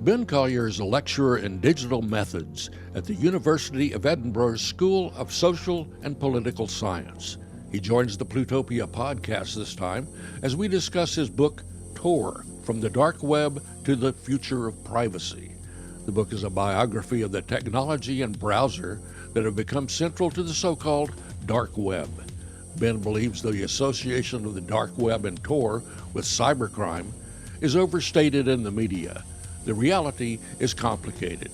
Ben Collier is a lecturer in digital methods at the University of Edinburgh's School of Social and Political Science. He joins the Plutopia podcast this time as we discuss his book, Tor, From the Dark Web to the Future of Privacy. The book is a biography of the technology and browser that have become central to the so-called dark web. Ben believes the association of the dark web and Tor with cybercrime is overstated in the media. The reality is complicated.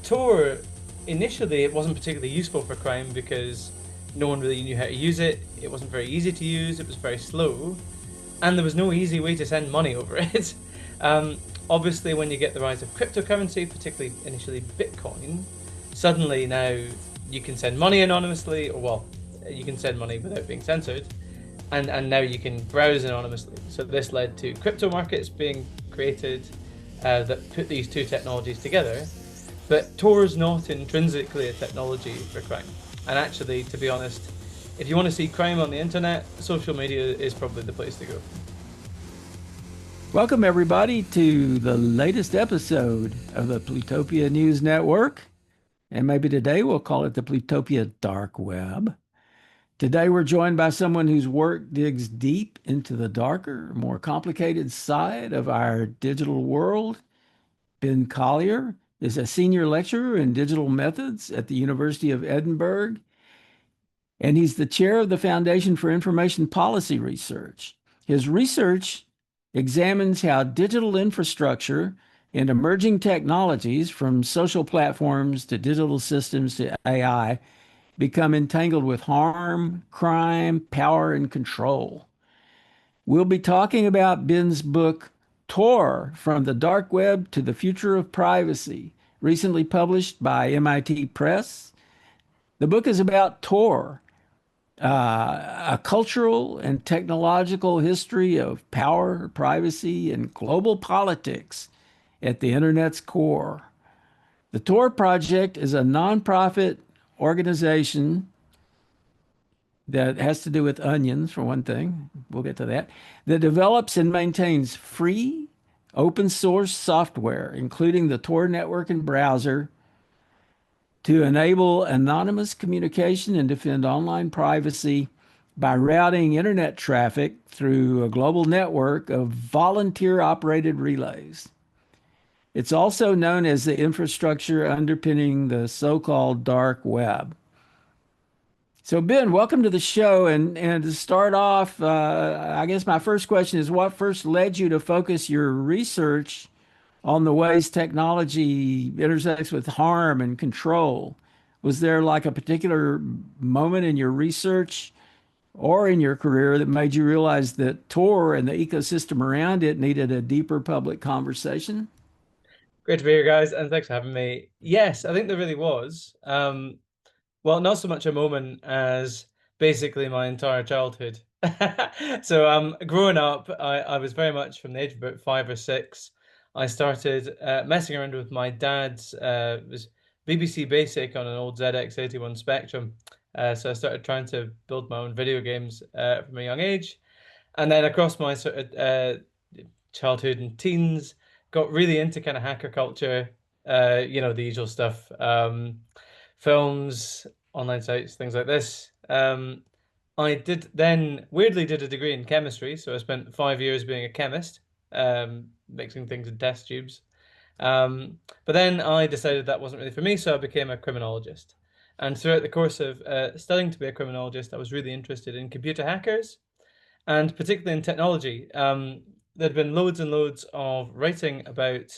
Tor, initially, it wasn't particularly useful for crime because no one really knew how to use it. It wasn't very easy to use. It was very slow. And there was no easy way to send money over it. Obviously, when you get the rise of cryptocurrency, particularly initially Bitcoin, suddenly now you can send money anonymously, or well, you can send money without being censored. And now you can browse anonymously. So this led to crypto markets being created that put these two technologies together. But Tor is not intrinsically a technology for crime. And actually, to be honest, if you want to see crime on the internet, social media is probably the place to go. Welcome, everybody, to the latest episode of the Plutopia News Network. And maybe today we'll call it the Plutopia Dark Web. Today we're joined by someone whose work digs deep into the darker, more complicated side of our digital world. Ben Collier is a senior lecturer in digital methods at the University of Edinburgh, and he's the chair of the Foundation for Information Policy Research. His research examines how digital infrastructure and emerging technologies, from social platforms to digital systems to AI, become entangled with harm, crime, power, and control. We'll be talking about Ben's book, Tor, From the Dark Web to the Future of Privacy, recently published by MIT Press. The book is about Tor, a cultural and technological history of power, privacy, and global politics at the internet's core. The Tor Project is a nonprofit organization that has to do with onions, for one thing, we'll get to that develops and maintains free, open source software, including the Tor network and browser, to enable anonymous communication and defend online privacy by routing internet traffic through a global network of volunteer-operated relays. It's also known as the infrastructure underpinning the so-called dark web. So Ben, welcome to the show. And to start off, I guess my first question is, what first led you to focus your research on the ways technology intersects with harm and control? Was there like a particular moment in your research or in your career that made you realize that Tor and the ecosystem around it needed a deeper public conversation? Great to be here, guys, and thanks for having me. Yes, I think there really was. Well, not so much a moment as basically my entire childhood. So growing up, I was very much from the age of about 5 or 6. I started messing around with my dad's it was BBC Basic on an old ZX81 Spectrum. So I started trying to build my own video games from a young age. And then across my sort of childhood and teens, got really into kind of hacker culture, the usual stuff, films, online sites, things like this. I weirdly did a degree in chemistry, so I spent 5 years being a chemist, mixing things in test tubes. But then I decided that wasn't really for me, so I became a criminologist. And throughout the course of studying to be a criminologist, I was really interested in computer hackers, and particularly in technology. There'd been loads and loads of writing about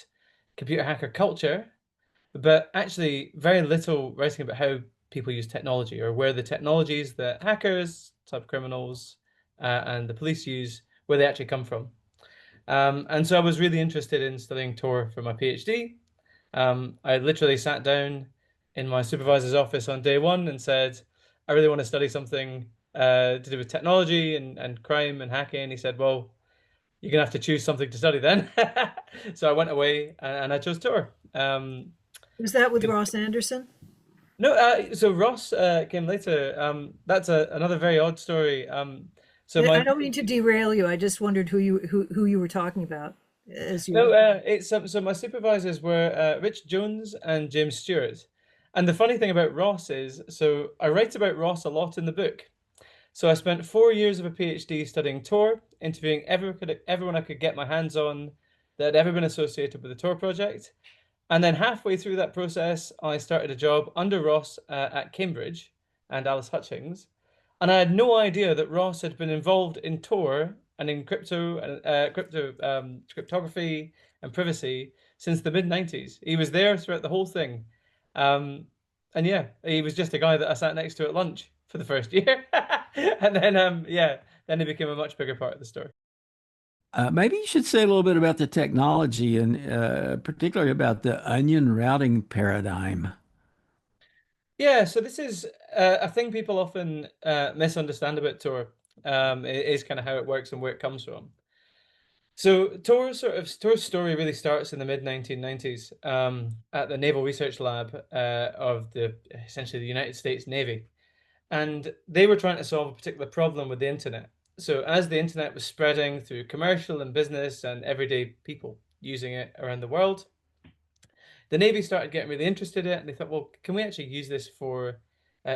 computer hacker culture, but actually very little writing about how people use technology, or where the technologies that hackers, cyber criminals, and the police use, where they actually come from. And so I was really interested in studying Tor for my PhD. I literally sat down in my supervisor's office on day one and said, I really want to study something to do with technology and crime and hacking. And he said, well, you're going to have to choose something to study then. So I went away and I chose Tor. Was that with Ross Anderson? No, so Ross came later. That's another very odd story. I don't mean to derail you. I just wondered who you were talking about. as No, your it's so my supervisors were Rich Jones and James Stewart. And the funny thing about Ross is, so I write about Ross a lot in the book. So I spent 4 years of a PhD studying Tor, interviewing everyone I could get my hands on that had ever been associated with the Tor project. And then halfway through that process, I started a job under Ross at Cambridge and Alice Hutchings. And I had no idea that Ross had been involved in Tor and in cryptography and privacy since the mid 90s. He was there throughout the whole thing. Um, and yeah, he was just a guy that I sat next to at lunch for the first year. And then, then he became a much bigger part of the story. Maybe you should say a little bit about the technology and particularly about the onion routing paradigm. Yeah, so this is a thing people often misunderstand about Tor. Is kind of how it works and where it comes from. So Tor's story really starts in the mid 1990s at the Naval Research Lab of the essentially the United States Navy, and they were trying to solve a particular problem with the internet. So as the internet was spreading through commercial and business and everyday people using it around the world, the Navy started getting really interested in it, and they thought, well, can we actually use this for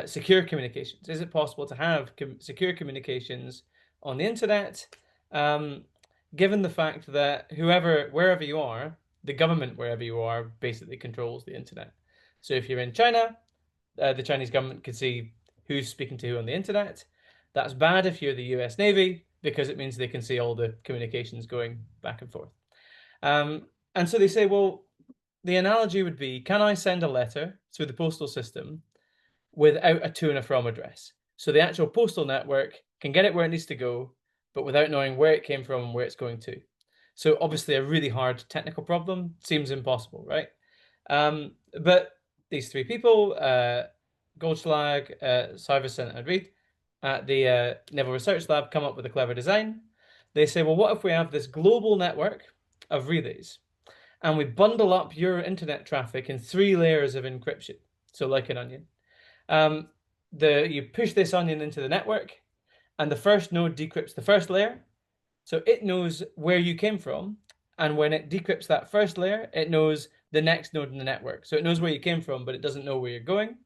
secure communications? Is it possible to have secure communications on the internet? Given the fact that wherever you are, the government wherever you are basically controls the internet. So if you're in China, the Chinese government can see who's speaking to who on the internet. That's bad if you're the US Navy because it means they can see all the communications going back and forth. And so they say, well, the analogy would be, can I send a letter through the postal system without a to and a from address? So the actual postal network can get it where it needs to go, but without knowing where it came from and where it's going to. So obviously a really hard technical problem, seems impossible, right? But these three people, Goldschlag, Syverson, and Reed, at the Naval Research Lab, come up with a clever design. They say, well, what if we have this global network of relays, and we bundle up your internet traffic in 3 layers of encryption, so like an onion. You push this onion into the network, and the first node decrypts the first layer, so it knows where you came from, and when it decrypts that first layer, it knows the next node in the network. So it knows where you came from, but it doesn't know where you're going.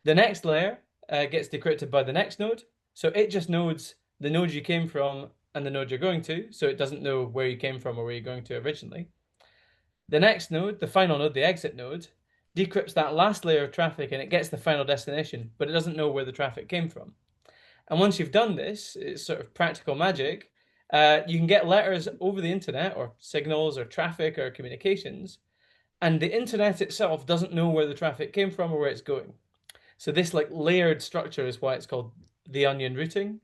The next layer gets decrypted by the next node, so it just knows the node you came from and the node you're going to, so it doesn't know where you came from or where you're going to originally. The next node, the final node, the exit node, decrypts that last layer of traffic and it gets the final destination, but it doesn't know where the traffic came from. And once you've done this, it's sort of practical magic. You can get letters over the internet or signals or traffic or communications, and the internet itself doesn't know where the traffic came from or where it's going. So this like layered structure is why it's called the onion routing.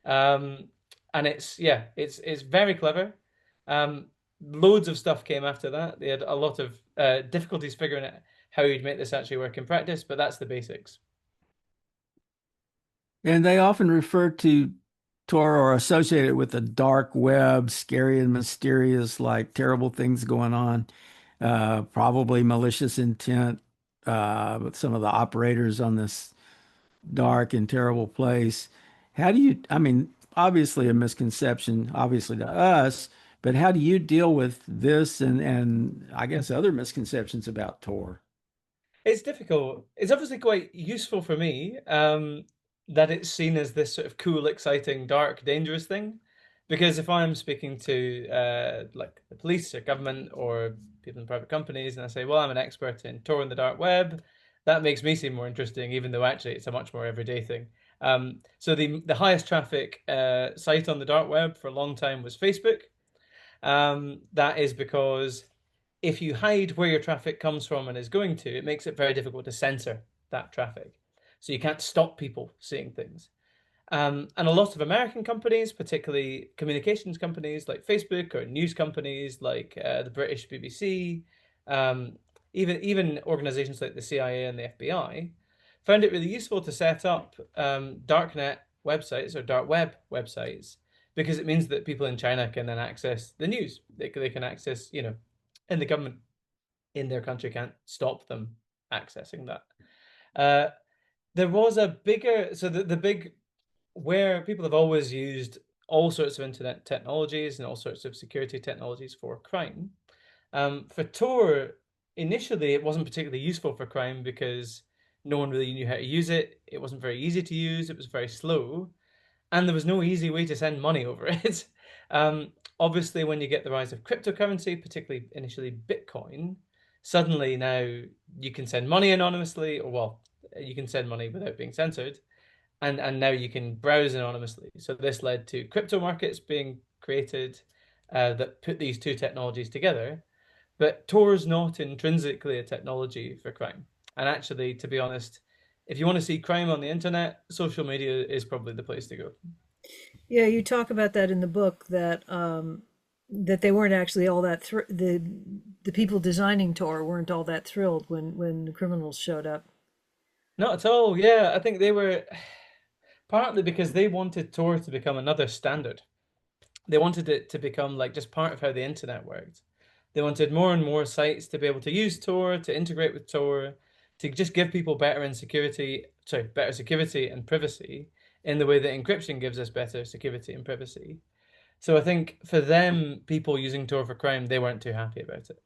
And it's very clever. Loads of stuff came after that. They had a lot of difficulties figuring out how you'd make this actually work in practice, but that's the basics. And they often refer to Tor or associate it with the dark web, scary and mysterious, like terrible things going on, probably malicious intent with some of the operators on this dark and terrible place. I mean, obviously a misconception, obviously to us, but how do you deal with this and I guess other misconceptions about Tor? It's difficult. It's obviously quite useful for me that it's seen as this sort of cool, exciting, dark, dangerous thing. Because if I'm speaking to like the police or government or people in private companies and I say, well, I'm an expert in Tor and the dark web, that makes me seem more interesting, even though actually it's a much more everyday thing. So the highest traffic site on the dark web for a long time was Facebook. That is because if you hide where your traffic comes from and is going to, it makes it very difficult to censor that traffic. So you can't stop people seeing things. And a lot of American companies, particularly communications companies like Facebook or news companies like the British BBC, even organizations like the CIA and the FBI, found it really useful to set up darknet websites or dark web websites because it means that people in China can then access the news. They can access, and the government in their country can't stop them accessing that. There was a bigger, so the big, where people have always used all sorts of internet technologies and all sorts of security technologies for crime. For Tor, initially, it wasn't particularly useful for crime because no one really knew how to use it. It wasn't very easy to use. It was very slow. And there was no easy way to send money over it. Obviously, when you get the rise of cryptocurrency, particularly initially Bitcoin, suddenly now you can send money anonymously, or well, you can send money without being censored, and now you can browse anonymously. So this led to crypto markets being created that put these two technologies together. But Tor is not intrinsically a technology for crime. And actually, to be honest, if you want to see crime on the internet, social media is probably the place to go. Yeah, you talk about that in the book that that they weren't actually all that the people designing Tor weren't all that thrilled when the criminals showed up. Not at all. Yeah, I think they were partly because they wanted Tor to become another standard. They wanted it to become like just part of how the internet worked. They wanted more and more sites to be able to use Tor, to integrate with Tor, to just give people better security and privacy in the way that encryption gives us better security and privacy. So I think for them, people using Tor for crime, they weren't too happy about it.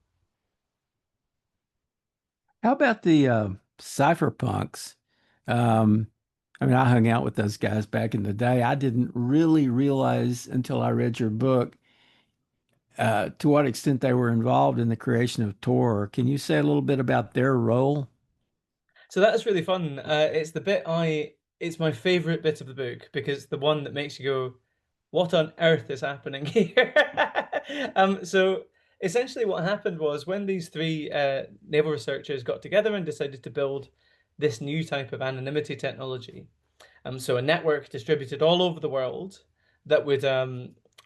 How about the cypherpunks? I mean, I hung out with those guys back in the day. I didn't really realize until I read your book to what extent they were involved in the creation of Tor. Can you say a little bit about their role? So that's really fun. It's my favorite bit of the book because it's the one that makes you go, what on earth is happening here? So essentially what happened was when these three naval researchers got together and decided to build this new type of anonymity technology, so a network distributed all over the world that would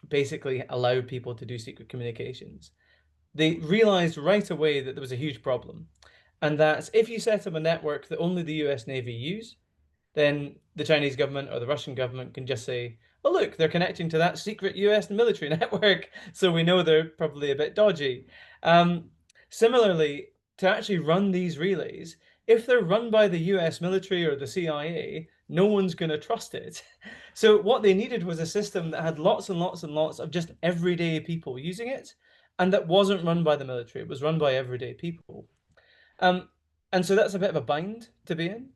basically allow people to do secret communications, they realized right away that there was a huge problem. And that if you set up a network that only the US Navy use, then the Chinese government or the Russian government can just say, oh, look, they're connecting to that secret US military network, so we know they're probably a bit dodgy. Similarly, to actually run these relays, if they're run by the US military or the CIA, no one's going to trust it. So what they needed was a system that had lots and lots and lots of just everyday people using it, and that wasn't run by the military. It was run by everyday people. And so that's a bit of a bind to be in.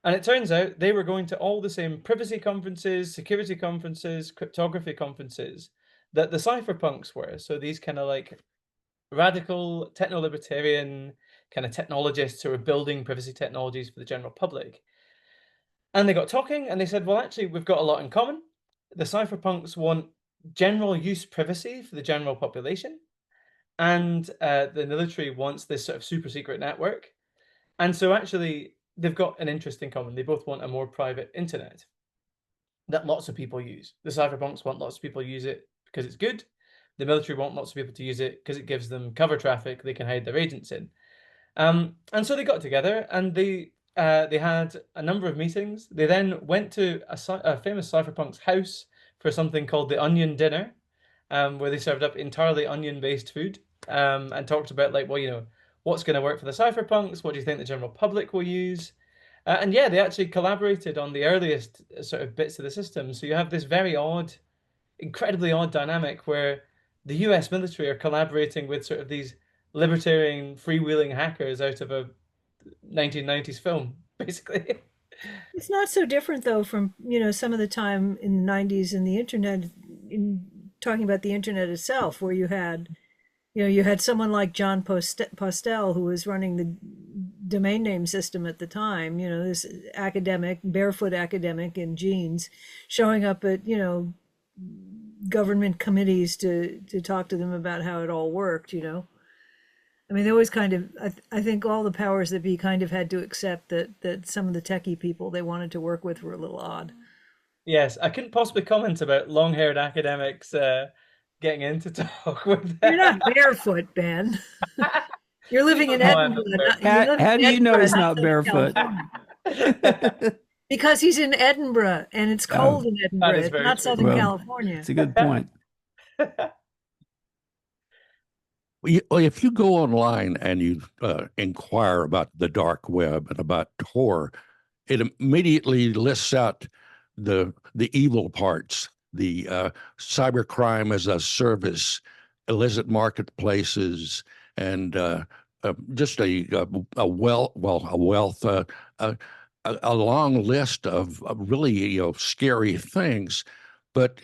And it turns out they were going to all the same privacy conferences, security conferences, cryptography conferences that the cypherpunks were. So these kind of like radical techno-libertarian kind of technologists who are building privacy technologies for the general public. And they got talking and they said, well, actually, we've got a lot in common. The cypherpunks want general use privacy for the general population. And the military wants this sort of super secret network. And so actually, they've got an interest in common. They both want a more private internet that lots of people use. The cypherpunks want lots of people to use it because it's good. The military want lots of people to use it because it gives them cover traffic they can hide their agents in. And so they got together and they had a number of meetings. They then went to a famous cypherpunk's house for something called the Onion Dinner, where they served up entirely onion-based food and talked about like, well, you know, what's going to work for the cypherpunks? What do you think the general public will use? And yeah, they actually collaborated on the earliest sort of bits of the system. So you have this very odd, incredibly odd dynamic where the US military are collaborating with sort of these libertarian, freewheeling hackers out of a 1990s film, basically. It's not so different though from, you know, some of the time in the 90s in the internet, in talking about the internet itself, where you had, you know, you had someone like John Postel who was running the domain name system at the time, you know, this academic, barefoot academic in jeans, showing up at, you know, government committees to talk to them about how it all worked, you know. I mean, they always kind of, I think all the powers that be kind of had to accept that some of the techie people they wanted to work with were a little odd. Yes, I couldn't possibly comment about long-haired academics getting into talk with You're them. not barefoot, Ben. You're living in No, I'm Edinburgh. not barefoot. How do you know he's not barefoot? Because he's in Edinburgh and it's cold in Edinburgh. is It's very not true. Southern Well, California. It's a good point. Well, if you go online and you inquire about the dark web and about Tor, it immediately lists out the evil parts the cybercrime as a service, illicit marketplaces, and just a wealth, a long list of really scary things. But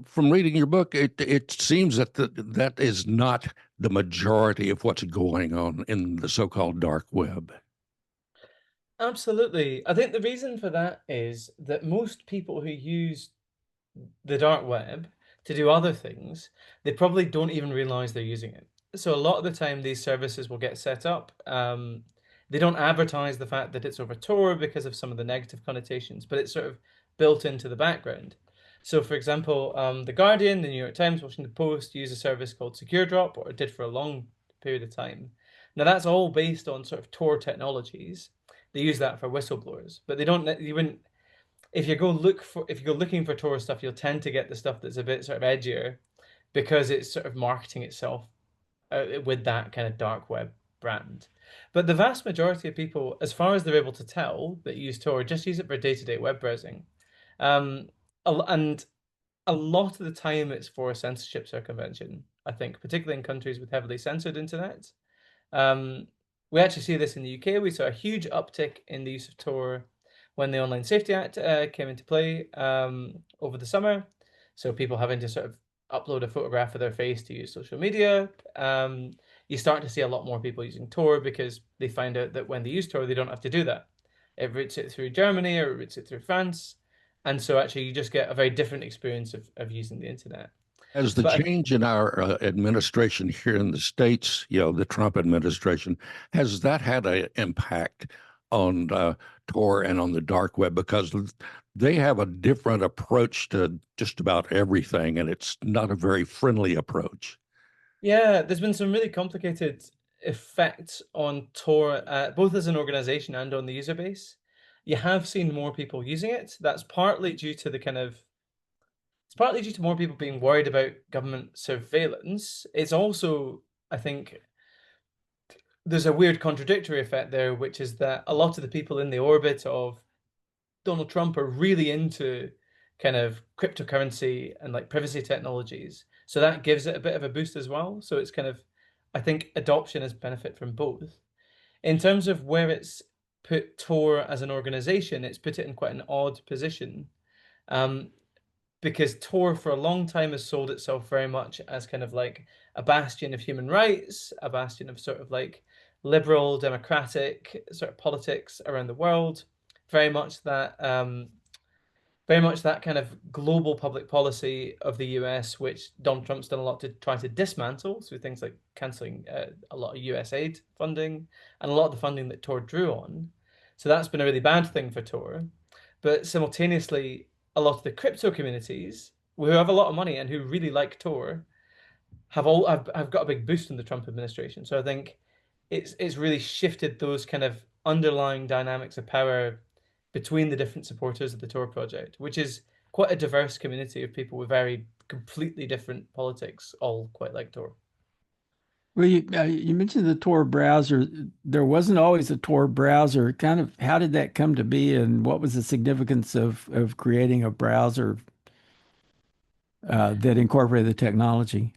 from reading your book, it seems that that is not the majority of what's going on in the so-called dark web. Absolutely. I think the reason for that is that most people who use the dark web to do other things, they probably don't even realize they're using it. So a lot of the time, these services will get set up. They don't advertise the fact that it's over Tor because of some of the negative connotations, but it's sort of built into the background. So, for example, The Guardian, The New York Times, Washington Post use a service called SecureDrop, or it did for a long period of time. Now, that's all based on sort of Tor technologies. They use that for whistleblowers, but they don't. You wouldn't if you go looking for Tor stuff, you'll tend to get the stuff that's a bit sort of edgier because it's sort of marketing itself with that kind of dark web brand. But the vast majority of people, as far as they're able to tell, that use Tor just use it for day-to-day web browsing, um, and a lot of the time it's for censorship circumvention. I think, particularly in countries with heavily censored internet. Um, we actually see this in the UK. We saw a huge uptick in the use of Tor when the Online Safety Act came into play over the summer. So people having to sort of upload a photograph of their face to use social media. You start to see a lot more people using Tor because they find out that when they use Tor, they don't have to do that. It routes it through Germany or it routes it through France. And so actually you just get a very different experience of using the internet. As the But change in our administration here in the States, the Trump administration, has that had an impact on Tor and on the dark web? Because they have a different approach to just about everything, and it's not a very friendly approach. yeah, there's been some really complicated effects on Tor, both as an organization and on the user base. You have seen more people using it. That's partly due to it's partly due to more people being worried about government surveillance. It's also, I think, there's a weird contradictory effect there, which is that a lot of the people in the orbit of Donald Trump are really into kind of cryptocurrency and like privacy technologies. So that gives it a bit of a boost as well. So it's kind of, I think adoption has benefit from both. In terms of where it's put Tor as an organization, it's put it in quite an odd position. Um, because Tor for a long time has sold itself very much as kind of like a bastion of human rights, a bastion of sort of like liberal democratic sort of politics around the world, very much that very much that kind of global public policy of the US, which Donald Trump's done a lot to try to dismantle through things like cancelling a lot of US aid funding and a lot of the funding that Tor drew on. So that's been a really bad thing for Tor. But simultaneously, a lot of the crypto communities who have a lot of money and who really like Tor have got a big boost in the Trump administration. So I think it's really shifted those kind of underlying dynamics of power between the different supporters of the Tor project, which is quite a diverse community of people with very completely different politics, all quite like Tor. Well, you mentioned the Tor browser. There wasn't always a Tor browser. Kind of, how did that come to be, and what was the significance of creating a browser that incorporated the technology?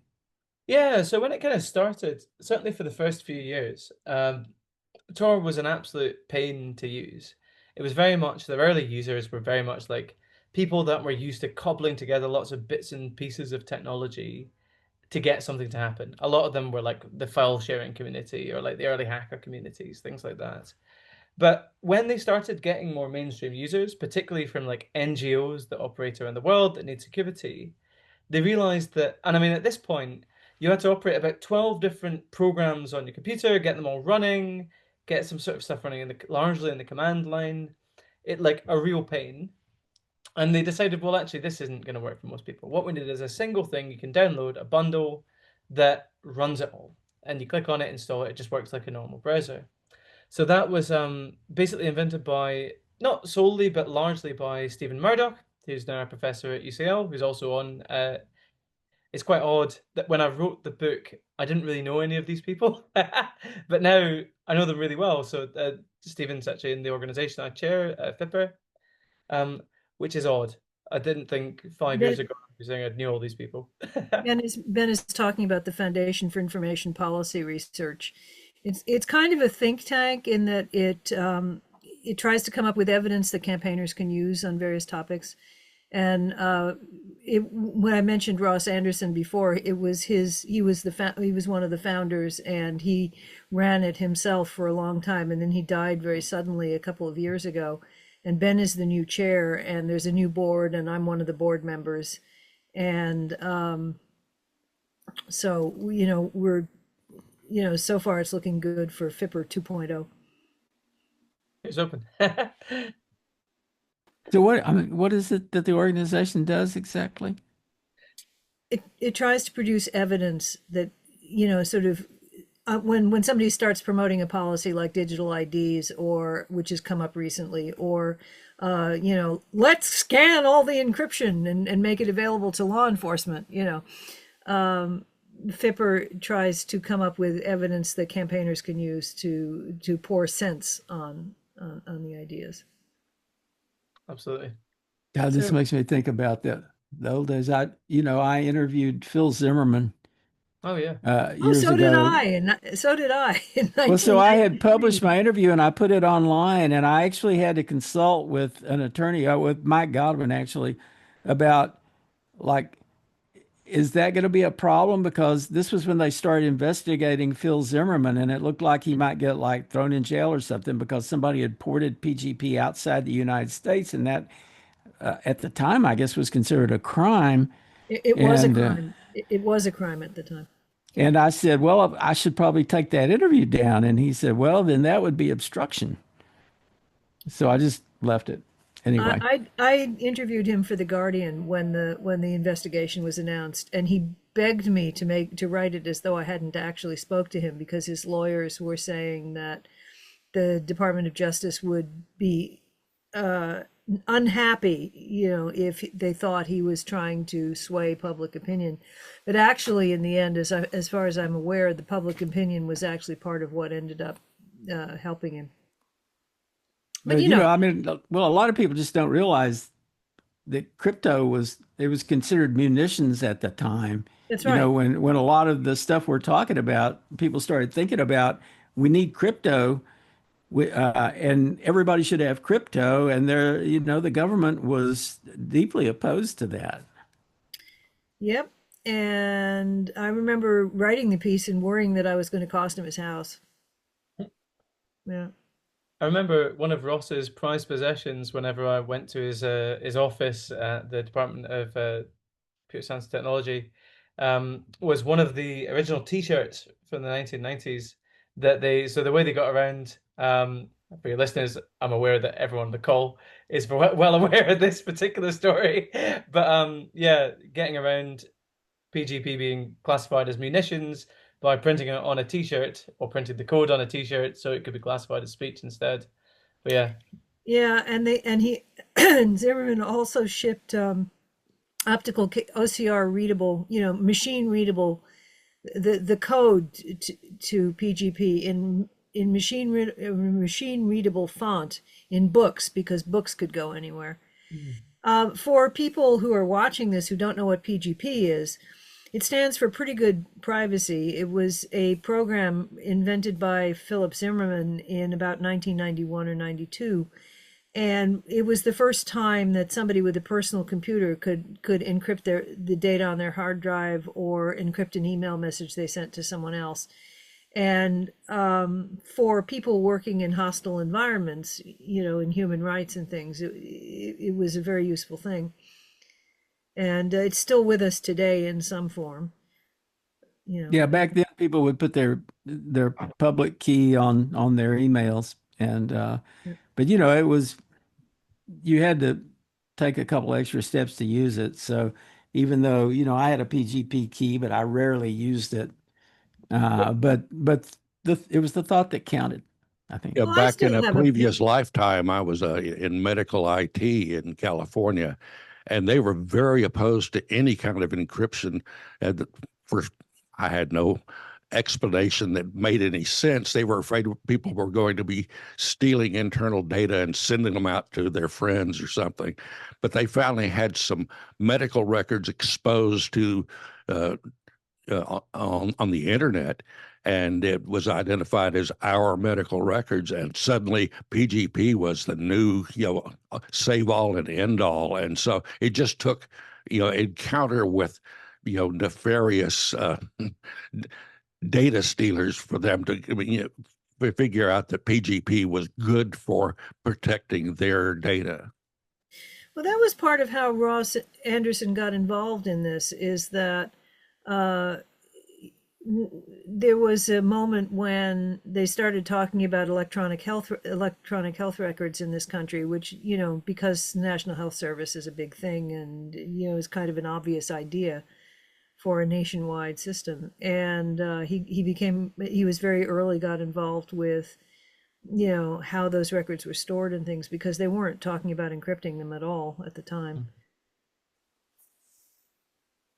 Yeah, so when it kind of started, certainly for the first few years, Tor was an absolute pain to use. It was very much, the early users were very much like people that were used to cobbling together lots of bits and pieces of technology to get something to happen. A lot of them were like the file sharing community or like the early hacker communities, things like that. But when they started getting more mainstream users, particularly from like NGOs that operate around the world that need security, they realized that, and I mean, at this point, you had to operate about 12 different programs on your computer, get them all running, get some sort of stuff running largely in the command line. It like a real pain. And they decided, well, actually, this isn't going to work for most people. What we need is a single thing you can download, a bundle that runs it all. And you click on it, install it, it just works like a normal browser. So that was basically invented by, not solely, but largely by Stephen Murdoch, who's now a professor at UCL, who's also on. It's quite odd that when I wrote the book, I didn't really know any of these people, but now I know them really well. So Stephen's actually in the organization I chair, FIPR, which is odd. I didn't think 5 years ago I'd be saying I knew all these people. Ben is talking about the Foundation for Information Policy Research. It's kind of a think tank in that it tries to come up with evidence that campaigners can use on various topics. And when I mentioned Ross Anderson before, he was one of the founders, and he ran it himself for a long time, and then he died very suddenly a couple of years ago. And Ben is the new chair, and there's a new board, and I'm one of the board members. And so we're so far it's looking good for FIPR 2.0. It's open. So what is it that the organization does exactly? It tries to produce evidence that sort of when somebody starts promoting a policy like digital IDs, or which has come up recently, or let's scan all the encryption and make it available to law enforcement. FIPR tries to come up with evidence that campaigners can use to pour sense on the ideas. Absolutely. God, this makes me think about the old days. I interviewed Phil Zimmerman. Oh yeah. Years so ago. did I, and so did I. Well, so I had published my interview and I put it online, and I actually had to consult with an attorney, with Mike Godwin, actually, about is that going to be a problem? Because this was when they started investigating Phil Zimmerman, and it looked like he might get thrown in jail or something because somebody had ported PGP outside the United States, and that at the time, I guess, was considered a crime. It was a crime. It was a crime at the time. And I said, well, I should probably take that interview down. And he said, well, then that would be obstruction. So I just left it. Anyway. I interviewed him for The Guardian when the investigation was announced, and he begged me to write it as though I hadn't actually spoke to him, because his lawyers were saying that the Department of Justice would be unhappy, if they thought he was trying to sway public opinion. But actually, in the end, as far as I'm aware, the public opinion was actually part of what ended up helping him. But a lot of people just don't realize that crypto was considered munitions at the time. That's right. When a lot of the stuff we're talking about, people started thinking about, we need crypto. And everybody should have crypto, and the government was deeply opposed to that. Yep. And I remember writing the piece and worrying that I was going to cost him his house. Yeah. I remember one of Ross's prized possessions whenever I went to his office at the Department of Computer Science and Technology, was one of the original T-shirts from the 1990s so the way they got around, for your listeners, I'm aware that everyone on the call is well aware of this particular story, but getting around PGP being classified as munitions by printing it on a T-shirt, or printing the code on a T-shirt so it could be classified as speech instead. But yeah, and Zimmerman also shipped optical OCR readable, machine readable, the code to PGP in machine readable font in books, because books could go anywhere. For people who are watching this who don't know what PGP is, it stands for Pretty Good Privacy. It was a program invented by Philip Zimmerman in about 1991 or 92. And it was the first time that somebody with a personal computer could encrypt the data on their hard drive, or encrypt an email message they sent to someone else. And for people working in hostile environments, in human rights and things, it was a very useful thing. And it's still with us today in some form. Yeah, back then people would put their public key on their emails, and but it was, you had to take a couple extra steps to use it. So even though I had a PGP key, but I rarely used it. But it was the thought that counted, I think. Yeah, Well, I back still in a have a previous lifetime, I was in medical IT in California, and they were very opposed to any kind of encryption. And first, I had no explanation that made any sense. They were afraid people were going to be stealing internal data and sending them out to their friends or something. But they finally had some medical records exposed to on the internet, and it was identified as our medical records. And suddenly, PGP was the new, save all and end all. And so it just took, encounter with, nefarious data stealers for them to figure out that PGP was good for protecting their data. Well, that was part of how Ross Anderson got involved in this, is that there was a moment when they started talking about electronic health records in this country, which, because National Health Service is a big thing and, is kind of an obvious idea for a nationwide system. And he was very early got involved with, how those records were stored and things, because they weren't talking about encrypting them at all at the time.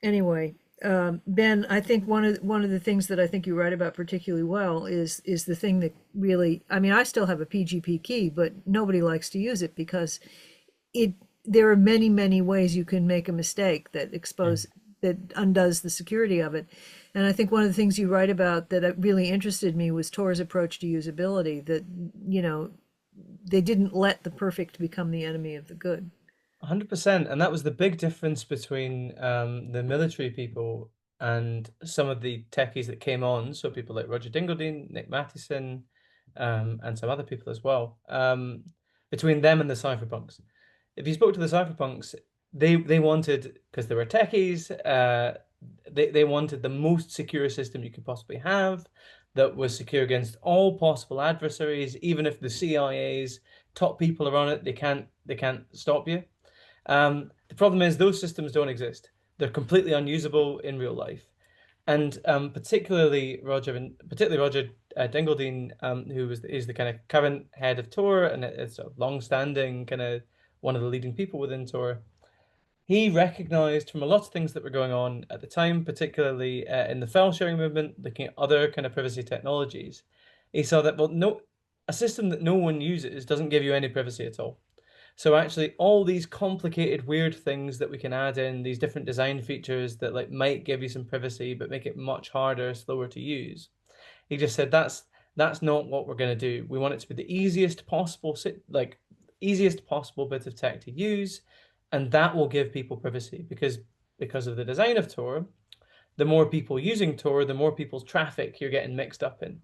Anyway, Ben, I think one of the things that I think you write about particularly well is the thing that really, I mean, I still have a PGP key, but nobody likes to use it because there are many ways you can make a mistake that that undoes the security of it. And I think one of the things you write about that really interested me was Tor's approach to usability, that, they didn't let the perfect become the enemy of the good. 100%. And that was the big difference between the military people and some of the techies that came on. So people like Roger Dingledine, Nick Matheson, and some other people as well, between them and the cypherpunks. If you spoke to the cypherpunks, they wanted, because they were techies, they wanted the most secure system you could possibly have that was secure against all possible adversaries. Even if the CIA's top people are on it, they can't stop you. The problem is those systems don't exist. They're completely unusable in real life. And particularly Roger Dingledine, who is the kind of current head of Tor, and it's a long-standing kind of one of the leading people within Tor. He recognized from a lot of things that were going on at the time, particularly in the file sharing movement, looking at other kind of privacy technologies, he saw that, a system that no one uses doesn't give you any privacy at all. So actually, all these complicated, weird things that we can add in, these different design features that might give you some privacy, but make it much harder, slower to use. He just said that's not what we're going to do. We want it to be the easiest possible bit of tech to use, and that will give people privacy because of the design of Tor. The more people using Tor, the more people's traffic you're getting mixed up in.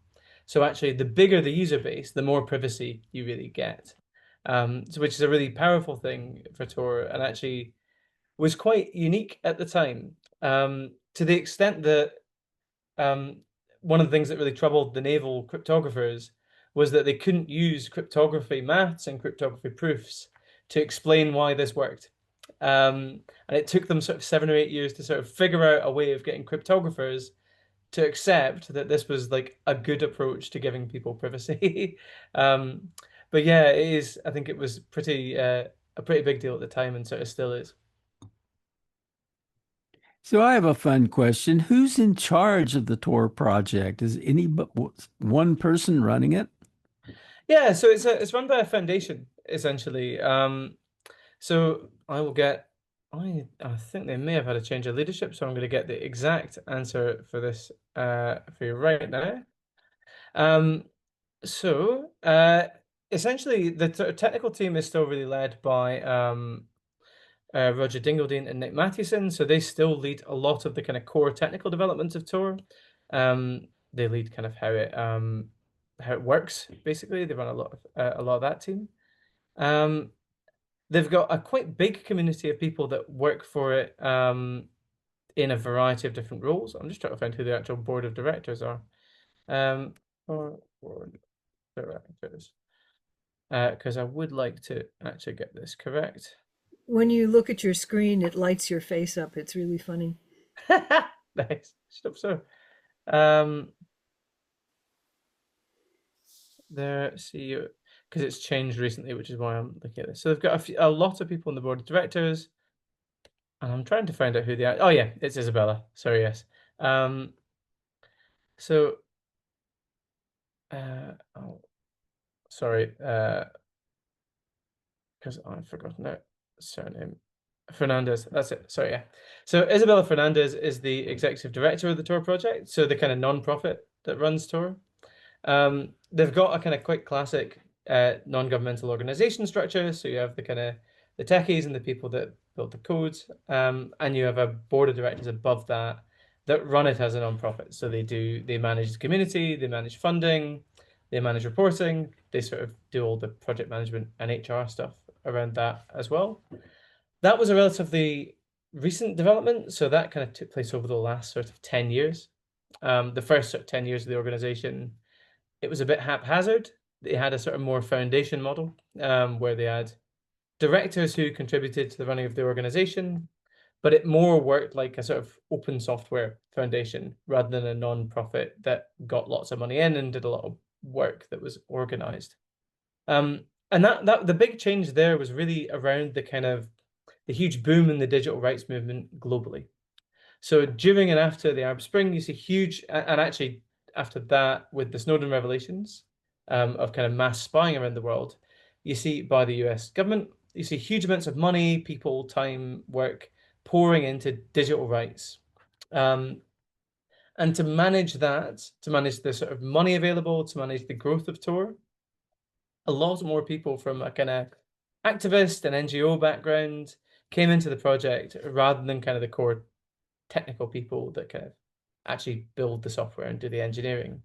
So actually, the bigger the user base, the more privacy you really get. Which is a really powerful thing for Tor, and actually was quite unique at the time, to the extent that one of the things that really troubled the naval cryptographers was that they couldn't use cryptography maths and cryptography proofs to explain why this worked. And it took them sort of 7 or 8 years to sort of figure out a way of getting cryptographers to accept that this was like a good approach to giving people privacy. But yeah, it is. I think it was a pretty big deal at the time, and sort of still is. So I have a fun question. Who's in charge of the Tor project? Is any but one person running it? Yeah, so it's run by a foundation essentially. So I will get. I think they may have had a change of leadership, so I'm going to get the exact answer for this for you right now. So essentially, the technical team is still really led by Roger Dingledine and Nick Matheson. So they still lead a lot of the kind of core technical development of Tor. They lead kind of how it works. Basically, they run a lot of that team. They've got a quite big community of people that work for it in a variety of different roles. I'm just trying to find who the actual board of directors are. Board directors, because I would like to actually get this correct. When you look at your screen, it lights your face up. It's really funny. Nice. Stop so. Their CEO, because it's changed recently, which is why I'm looking at this. So they've got a lot of people on the board of directors, and I'm trying to find out who they are. Oh yeah, it's Isabella. Sorry, yes. So, oh, sorry, because I've forgotten her surname. Fernandez, that's it. Sorry, yeah. So Isabella Fernandez is the executive director of the Tor project, so the kind of non-profit that runs Tor. They've got a kind of quite classic non-governmental organization structure. So you have the kind of the techies and the people that build the codes, and you have a board of directors above that that run it as a non-profit. So they manage the community, they manage funding, they manage reporting, they sort of do all the project management and HR stuff around that as well. That was a relatively recent development, so that kind of took place over the last sort of 10 years. The first sort of 10 years of the organization, it was a bit haphazard. They had a sort of more foundation model where they had directors who contributed to the running of the organization, but it more worked like a sort of open software foundation rather than a non-profit that got lots of money in and did a lot of work that was organized. And that the big change there was really around the kind of the huge boom in the digital rights movement globally. So during and after the Arab Spring, you see huge, and actually after that, with the Snowden revelations of kind of mass spying around the world, you see by the US government, you see huge amounts of money, people, time, work pouring into digital rights. And to manage that, to manage the sort of money available, to manage the growth of Tor, a lot more people from a kind of activist and NGO background came into the project rather than kind of the core technical people that kind of actually build the software and do the engineering.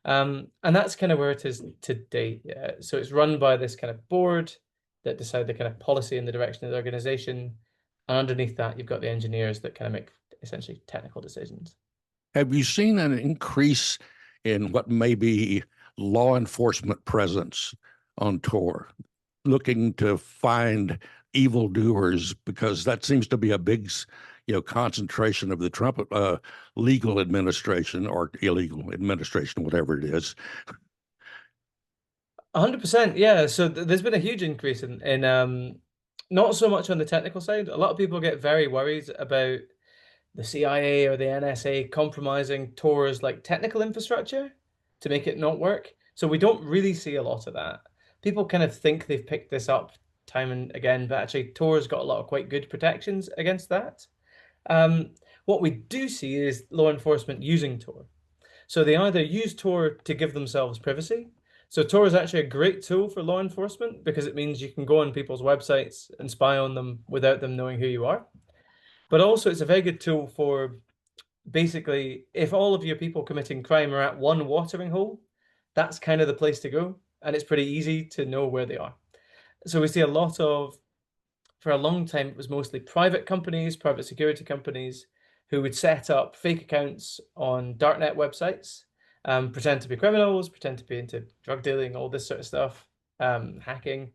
And that's kind of where it is today. So it's run by this kind of board that decide the kind of policy and the direction of the organization. And underneath that, you've got the engineers that kind of make essentially technical decisions. Have you seen an increase in what may be law enforcement presence on Tor, looking to find evildoers? Because that seems to be a big, concentration of the Trump legal administration or illegal administration, whatever it is. 100%, yeah. So there's been a huge increase in not so much on the technical side. A lot of people get very worried about the CIA or the NSA compromising Tor's like technical infrastructure to make it not work. So we don't really see a lot of that. People kind of think they've picked this up time and again, but actually Tor's got a lot of quite good protections against that. What we do see is law enforcement using Tor. So they either use Tor to give themselves privacy. So Tor is actually a great tool for law enforcement because it means you can go on people's websites and spy on them without them knowing who you are. But also it's a very good tool for basically if all of your people committing crime are at one watering hole, that's kind of the place to go. And it's pretty easy to know where they are. So we see a lot of, for a long time, it was mostly private companies, private security companies who would set up fake accounts on darknet websites, pretend to be criminals, pretend to be into drug dealing, all this sort of stuff, hacking,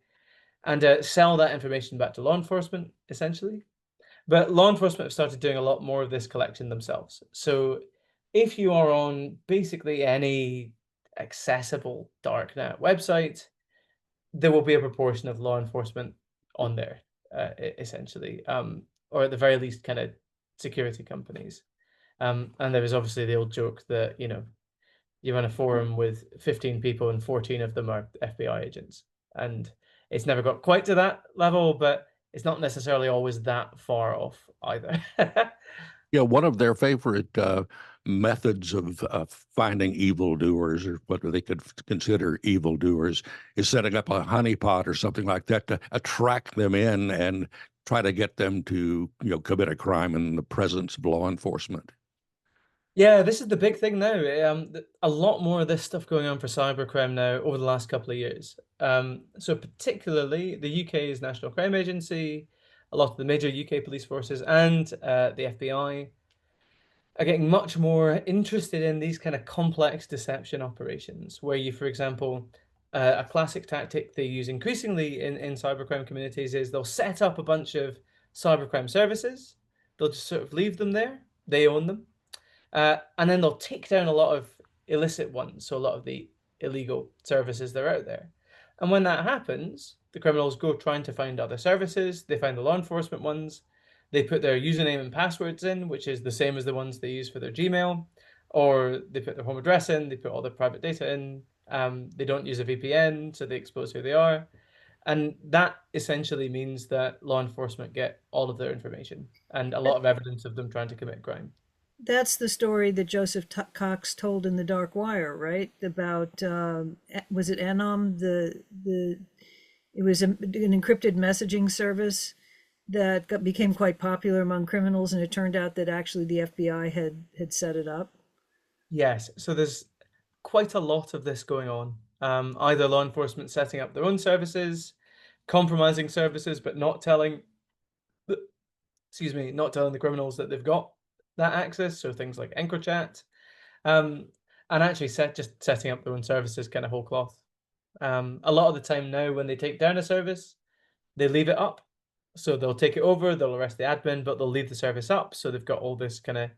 and sell that information back to law enforcement, essentially. But law enforcement have started doing a lot more of this collection themselves. So if you are on basically any accessible darknet website, there will be a proportion of law enforcement on there, essentially, or at the very least, kind of security companies. And there is obviously the old joke that, you run a forum with 15 people and 14 of them are FBI agents. And it's never got quite to that level, but it's not necessarily always that far off either. Yeah, one of their favorite methods of finding evildoers, or what they could consider evildoers, is setting up a honeypot or something like that to attract them in and try to get them to, commit a crime in the presence of law enforcement. Yeah, this is the big thing now. A lot more of this stuff going on for cybercrime now over the last couple of years. So particularly the UK's National Crime Agency, a lot of the major UK police forces, and the FBI are getting much more interested in these kind of complex deception operations, where you, for example, a classic tactic they use increasingly in cybercrime communities is they'll set up a bunch of cybercrime services. They'll just sort of leave them there. They own them. And then they'll take down a lot of illicit ones, so a lot of the illegal services that are out there. And when that happens, the criminals go trying to find other services. They find the law enforcement ones. They put their username and passwords in, which is the same as the ones they use for their Gmail. or they put their home address in, they put all their private data in, they don't use a VPN, so they expose who they are. And that essentially means that law enforcement get all of their information and a lot of evidence of them trying to commit crime. That's the story that Joseph Cox told in The Dark Wire, right? About was it Anom? It was an encrypted messaging service that became quite popular among criminals, and it turned out that actually the FBI had set it up. Yes, so there's quite a lot of this going on. Either law enforcement setting up their own services, compromising services, but not telling not telling the criminals that they've got that access. So things like EncroChat, and actually just setting up their own services kind of whole cloth. A lot of the time now, when they take down a service, they leave it up. So they'll take it over, they'll arrest the admin, but they'll leave the service up. So they've got all this kind of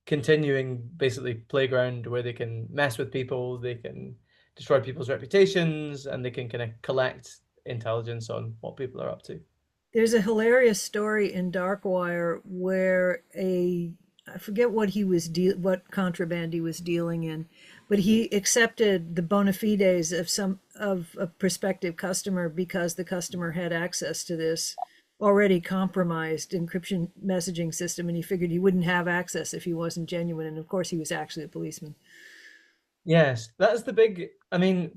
continuing, basically, playground where they can mess with people, they can destroy people's reputations, and they can kind of collect intelligence on what people are up to. There's a hilarious story in Dark Wire where I forget what what contraband he was dealing in, but he accepted the bona fides of a prospective customer because the customer had access to this already compromised encryption messaging system, and he figured he wouldn't have access if he wasn't genuine. And of course, he was actually a policeman. Yes, that's the big. I mean,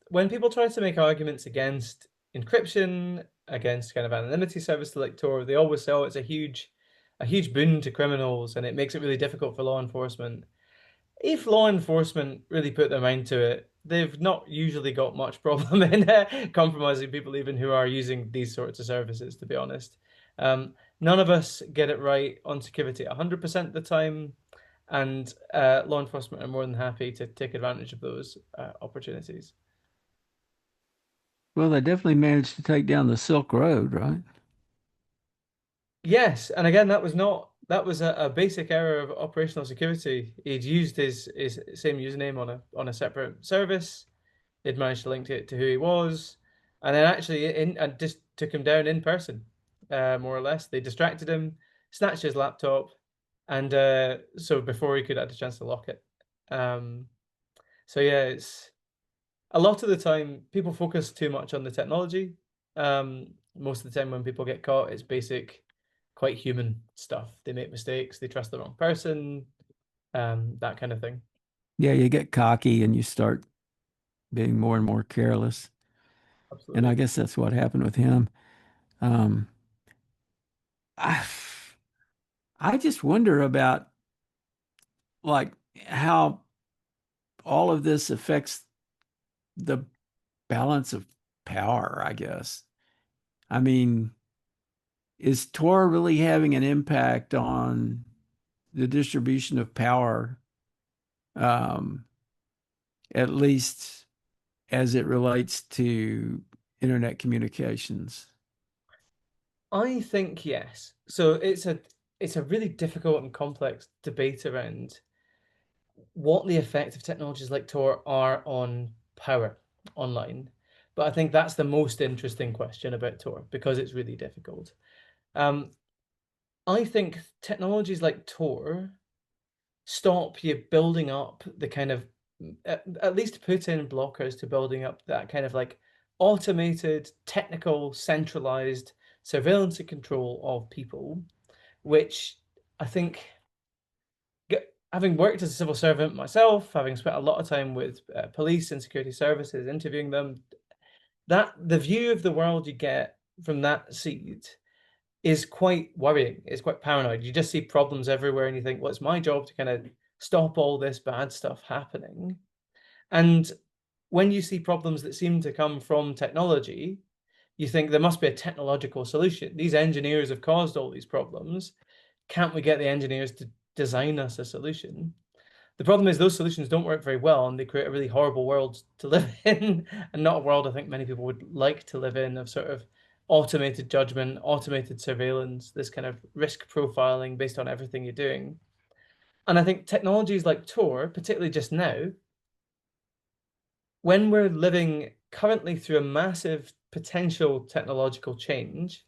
when people try to make arguments against encryption, against kind of anonymity service like Tor, they always say, "Oh, it's a huge boon to criminals, and it makes it really difficult for law enforcement." If law enforcement really put their mind to it, they've not usually got much problem in compromising people, even who are using these sorts of services, to be honest. None of us get it right on security 100% of the time, and law enforcement are more than happy to take advantage of those opportunities. Well, they definitely managed to take down the Silk Road, right? Yes, and again, that was a basic error of operational security. He'd used his same username on a separate service. They'd managed to link it to who he was, and then actually and just took him down in person, more or less. They distracted him, snatched his laptop, and so before he could have a chance to lock it. So yeah, it's a lot of the time people focus too much on the technology. Most of the time when people get caught, it's basic, quite human stuff. They make mistakes, they trust the wrong person, that kind of thing. Yeah, you get cocky and you start being more and more careless. Absolutely. And I guess that's what happened with him. Um, I, I just wonder about like how all of this affects the balance of power, I guess. I mean, is Tor really having an impact on the distribution of power, um, at least as it relates to internet communications? I think yes. So it's a really difficult and complex debate around what the effect of technologies like Tor are on power online. But I think that's the most interesting question about Tor because it's really difficult. I think technologies like Tor stop you building up the kind of at least put in blockers to building up that kind of like automated, technical, centralized surveillance and control of people, which I think, having worked as a civil servant myself, having spent a lot of time with police and security services, interviewing them, that the view of the world you get from that seat is quite worrying. It's quite paranoid. You just see problems everywhere and you think, well, it's my job to kind of stop all this bad stuff happening. And when you see problems that seem to come from technology, you think there must be a technological solution. These engineers have caused all these problems. Can't we get the engineers to design us a solution? The problem is those solutions don't work very well and they create a really horrible world to live in, and not a world I think many people would like to live in, of sort of automated judgment, automated surveillance, this kind of risk profiling based on everything you're doing. And I think technologies like Tor, particularly just now, when we're living currently through a massive potential technological change,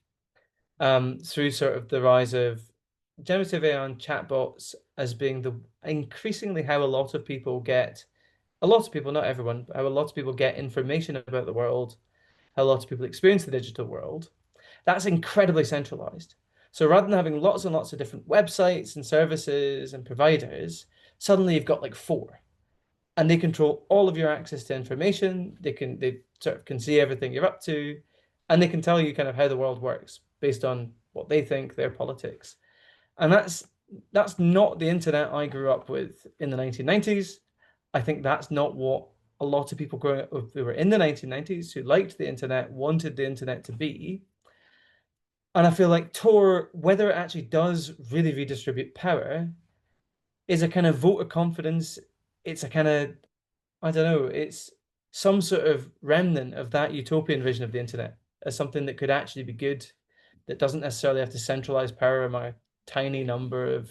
through sort of the rise of generative AI and chatbots as being the increasingly how a lot of people get, a lot of people, not everyone, but how a lot of people get information about the world, how a lot of people experience the digital world. That's incredibly centralized. So rather than having lots and lots of different websites and services and providers, suddenly you've got like four, and they control all of your access to information. They sort of can see everything you're up to, and they can tell you kind of how the world works based on what they think, their politics. And that's not the internet I grew up with in the 1990s. I think that's not what a lot of people growing up who were in the 1990s who liked the internet wanted the internet to be. And I feel like Tor, whether it actually does really redistribute power, is a kind of vote of confidence. It's a kind of, I don't know, it's some sort of remnant of that utopian vision of the internet as something that could actually be good, that doesn't necessarily have to centralize power among a tiny number of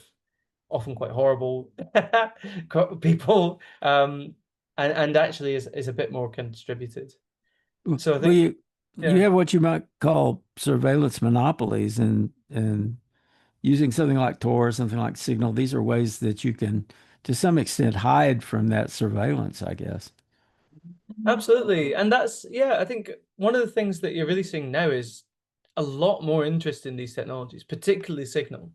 often quite horrible people, and actually is a bit more kind of distributed. So I Well, think, you yeah. have what you might call surveillance monopolies, and using something like Tor, something like Signal. These are ways that you can, to some extent, hide from that surveillance, I guess. Absolutely. And that's, yeah, I think one of the things that you're really seeing now is a lot more interest in these technologies, particularly Signal.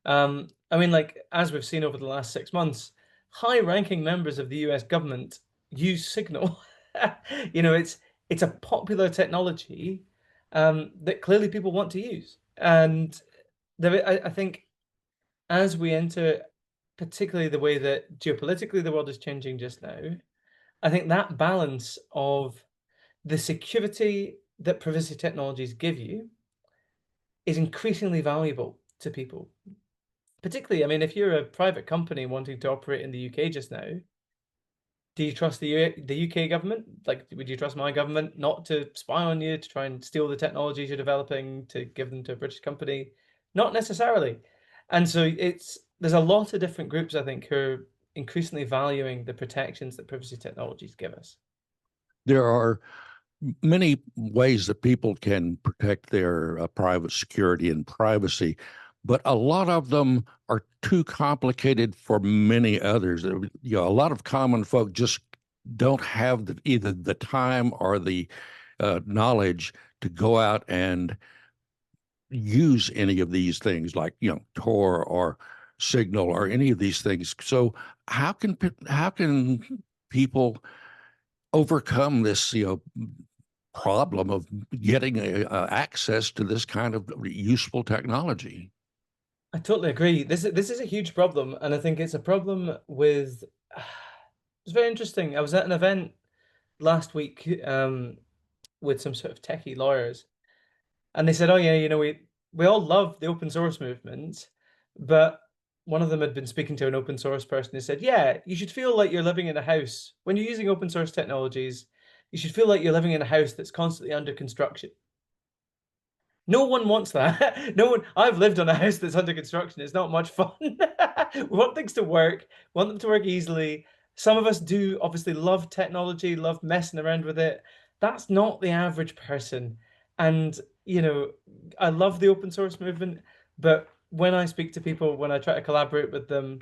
I mean, like, as we've seen over the last 6 months, high-ranking members of the US government use Signal. It's a popular technology that clearly people want to use. And I think as we enter, particularly the way that geopolitically the world is changing just now, I think that balance of the security that privacy technologies give you is increasingly valuable to people. Particularly, I mean, if you're a private company wanting to operate in the UK just now, do you trust the UK government? Like, would you trust my government not to spy on you, to try and steal the technologies you're developing, to give them to a British company? Not necessarily. And so there's a lot of different groups, I think, who are increasingly valuing the protections that privacy technologies give us. There are many ways that people can protect their private security and privacy, but a lot of them are too complicated for many others. A lot of common folk just don't have either the time or the knowledge to go out and use any of these things, like Tor or Signal or any of these things. So how can people overcome this problem of getting access to this kind of useful technology? I totally agree. This is a huge problem, and I think it's a problem with. It's very interesting. I was at an event last week with some sort of techie lawyers, and they said, "Oh yeah, we all love the open source movement," but one of them had been speaking to an open source person who said, "Yeah, you should feel like you're living in a house when you're using open source technologies. You should feel like you're living in a house that's constantly under construction." No one wants that. No one. I've lived on a house that's under construction. It's not much fun. We want things to work, want them to work easily. Some of us do obviously love technology, love messing around with it. That's not the average person. And, I love the open source movement, but when I speak to people, when I try to collaborate with them,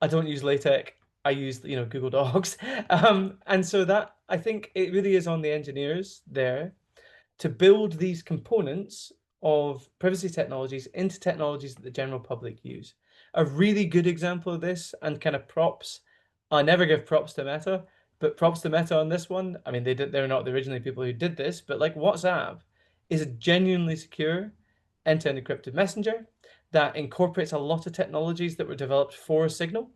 I don't use LaTeX. I use, Google Docs. And so that, I think it really is on the engineers there to build these components of privacy technologies into technologies that the general public use. A really good example of this, and kind of props, I never give props to Meta, but props to Meta on this one. I mean, they're not the originally people who did this, but like WhatsApp is a genuinely secure end-to-end encrypted messenger that incorporates a lot of technologies that were developed for Signal.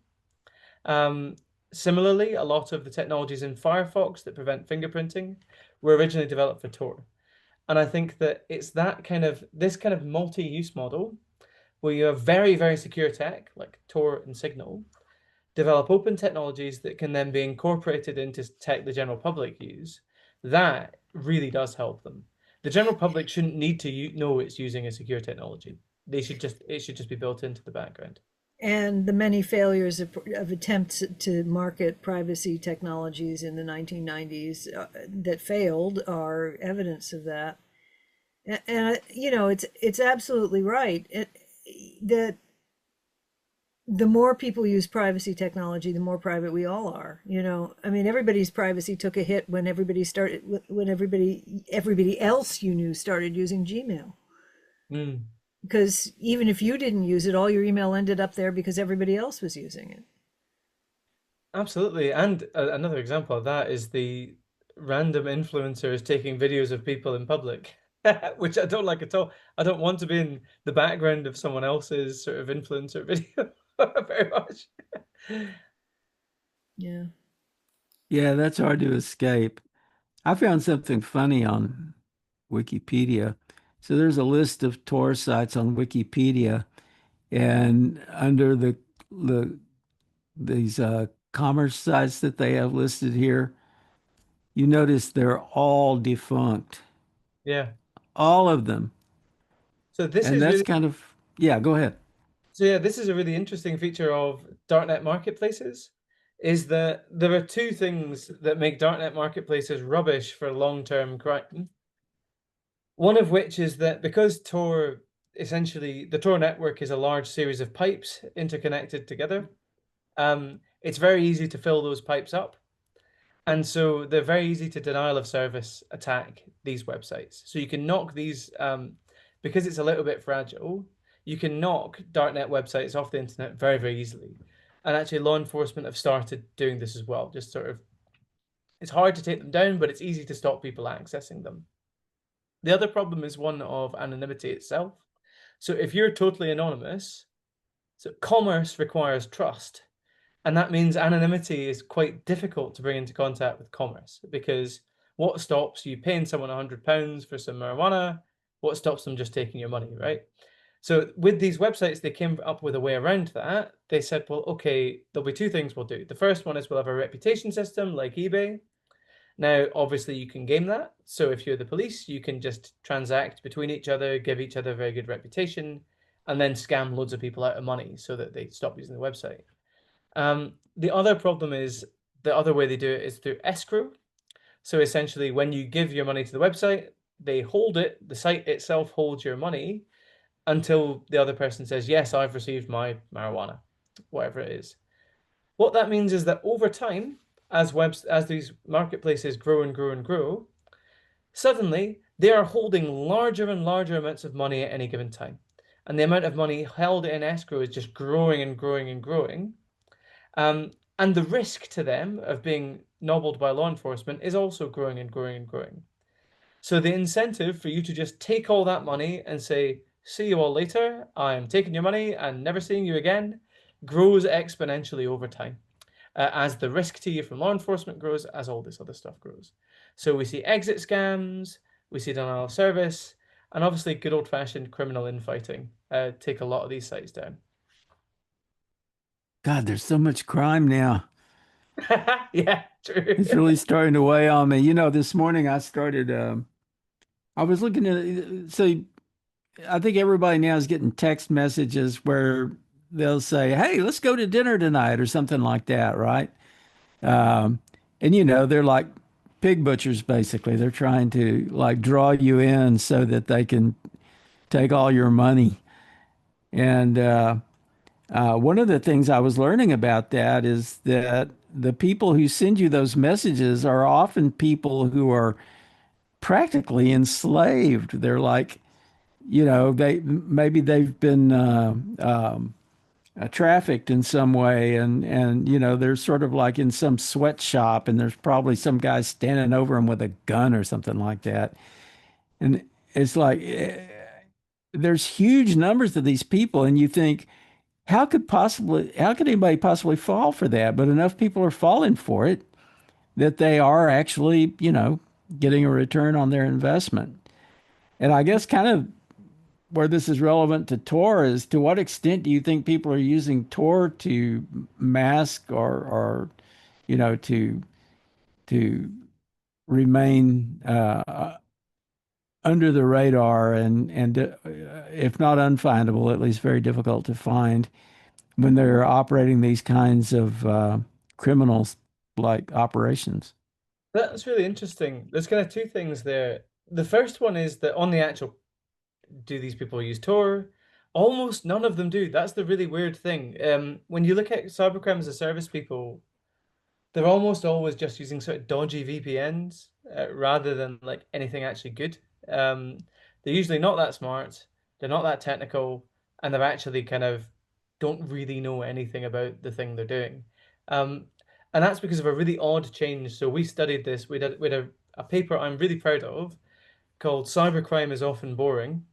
Similarly, a lot of the technologies in Firefox that prevent fingerprinting were originally developed for Tor. And I think that it's this kind of multi-use model where you have very, very secure tech like Tor and Signal, develop open technologies that can then be incorporated into tech the general public use. That really does help them. The general public shouldn't need to know it's using a secure technology. It should just be built into the background. And the many failures of attempts to market privacy technologies in the 1990s that failed are evidence of that. And it's absolutely right that the more people use privacy technology, the more private we all are. I mean, everybody's privacy took a hit when everybody else you knew started using Gmail. Mm. Because even if you didn't use it, all your email ended up there because everybody else was using it. Absolutely. And another example of that is the random influencers taking videos of people in public, which I don't like at all. I don't want to be in the background of someone else's sort of influencer video very much. Yeah. Yeah, that's hard to escape. I found something funny on Wikipedia. So there's a list of Tor sites on Wikipedia, and under the these commerce sites that they have listed here, you notice they're all defunct, Yeah. all of them. So this And is that's really kind of, yeah, go ahead. So yeah, this is a really interesting feature of darknet marketplaces, is that there are two things that make darknet marketplaces rubbish for long-term crime. One of which is that because Tor, essentially, the Tor network is a large series of pipes interconnected together, it's very easy to fill those pipes up. And so they're very easy to denial of service attack these websites. So you can knock these, because it's a little bit fragile, you can knock darknet websites off the internet very, very easily. And actually, law enforcement have started doing this as well. Just sort of, it's hard to take them down, but it's easy to stop people accessing them. The other problem is one of anonymity itself. So if you're totally anonymous, so commerce requires trust. And that means anonymity is quite difficult to bring into contact with commerce, because what stops you paying someone £100 for some marijuana? What stops them just taking your money, right? So with these websites, they came up with a way around that. They said, well, okay, there'll be two things we'll do. The first one is we'll have a reputation system like eBay. Now, obviously, you can game that. So if you're the police, you can just transact between each other, give each other a very good reputation, and then scam loads of people out of money so that they stop using the website. The other problem is the other way they do it is through escrow. So essentially, when you give your money to the website, they hold it, the site itself holds your money until the other person says, yes, I've received my marijuana, whatever it is. What that means is that over time, as these marketplaces grow and grow and grow, suddenly they are holding larger and larger amounts of money at any given time. And the amount of money held in escrow is just growing and growing and growing. And the risk to them of being nobbled by law enforcement is also growing and growing and growing. So the incentive for you to just take all that money and say, see you all later, I am taking your money and never seeing you again, grows exponentially over time. As the risk to you from law enforcement grows, as all this other stuff grows. So we see exit scams, we see denial of service, and obviously good old-fashioned criminal infighting take a lot of these sites down. God, there's so much crime now. Yeah, true. It's really starting to weigh on me. This morning I was looking so I think everybody now is getting text messages where they'll say, "Hey, let's go to dinner tonight," or something like that, right? Um, and they're like pig butchers, basically. They're trying to like draw you in so that they can take all your money. And one of the things I was learning about that is that the people who send you those messages are often people who are practically enslaved. They're like, they've been trafficked in some way, and they're sort of like in some sweatshop, and there's probably some guy standing over them with a gun or something like that. And it's like there's huge numbers of these people, and you think, how could anybody possibly fall for that? But enough people are falling for it that they are actually, getting a return on their investment. And I guess kind of where this is relevant to Tor is, to what extent do you think people are using Tor to mask or to remain under the radar and if not unfindable, at least very difficult to find when they're operating these kinds of criminals like operations? That's really interesting. There's kind of two things there. The first one is that on the actual, do these people use Tor? Almost none of them do. That's the really weird thing. When you look at cybercrime as a service people, they're almost always just using sort of dodgy VPNs rather than like anything actually good. Um, they're usually not that smart, they're not that technical, and they're actually kind of don't really know anything about the thing they're doing. Um, and that's because of a really odd change. So we studied this. We did a paper I'm really proud of called "Cybercrime is Often Boring,"